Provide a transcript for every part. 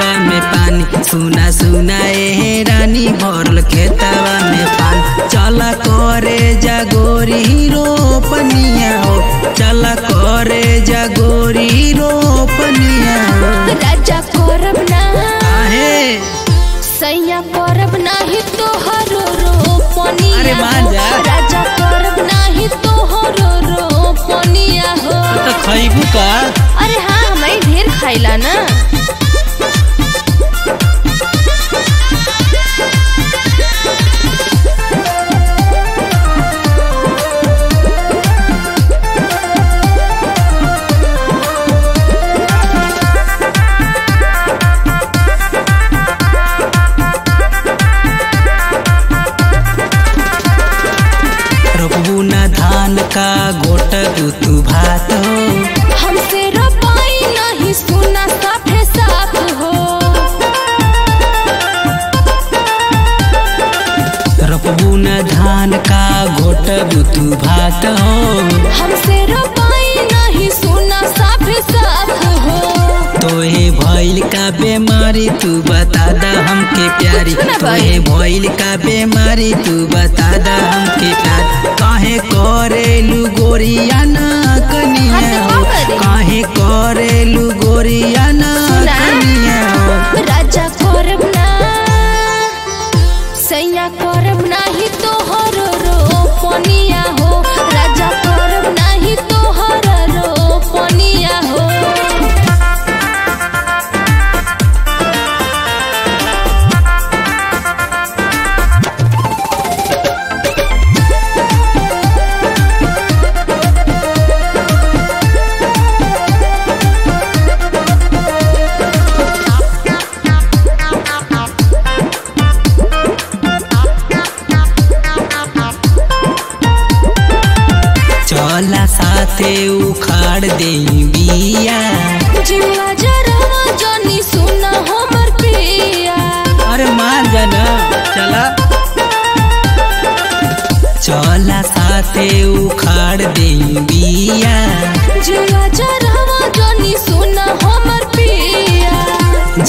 खेतवा में पानी। सुना सुना ए रानी भरल खेतवा में पानी। चला करे जागोरी रोपनिया हो, चला करे जागोरी रोपनिया हो। राजा करब ना आहे सैया करब नाही तोहरो रोपनिया। अरे मान जा। राजा करब नाही तोहरो रोपनिया हो। तो खइबू का? अरे हाँ हमारी ढेर खाइला ना। रोपबू ना धान का गोट तू भात हो। हमसे रोपाई नहीं सुना साफे साफ हो। रोपबू ना धान का गोट तू भात हो। हमसे रोपाई नहीं सुना साफे साफ हो। तोहे भइल का बीमारी तू बता दा हमके प्यारी। तोहे भइल का बीमारी तू बता दा हमके प्यारी। काहे करेलू गोरिया ना कनिया हो, काहे करेलू गोरिया ना कनिया हो। राजा करब ना सैया करब नाही तोहरो रोपनिया हो। राजा करब नाही तोहरो रोपनिया हो। चला साथे उखाड़ दे बिया। जुआ जरवा जनी सुना हमर पिया। अरे मान जाना चला। चला साथे उखाड़ दे बिया। जुआ जरवा जनी सुना हमर पिया।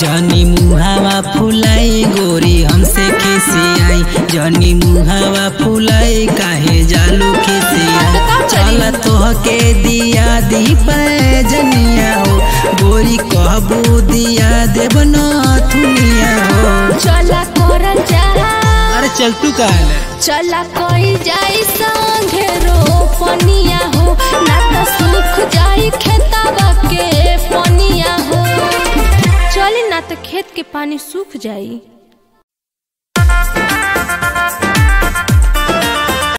जनी मुहावा फुलाई गोरी हमसे खिसियाई। जनी मुहावा फुलाई काहे जालू खिसियाई। चल तोहके दिया दी पैजनिया हो, गोरी कहबू दिया देब नथुनिया हो। चला करल जा। अरे चल तू कहना। चला कोई जाई संगे रोपनिया हो, ना तो सूख जाई खेतवा के पनिया हो। चली ना तो खेत के पानी सूख जाई।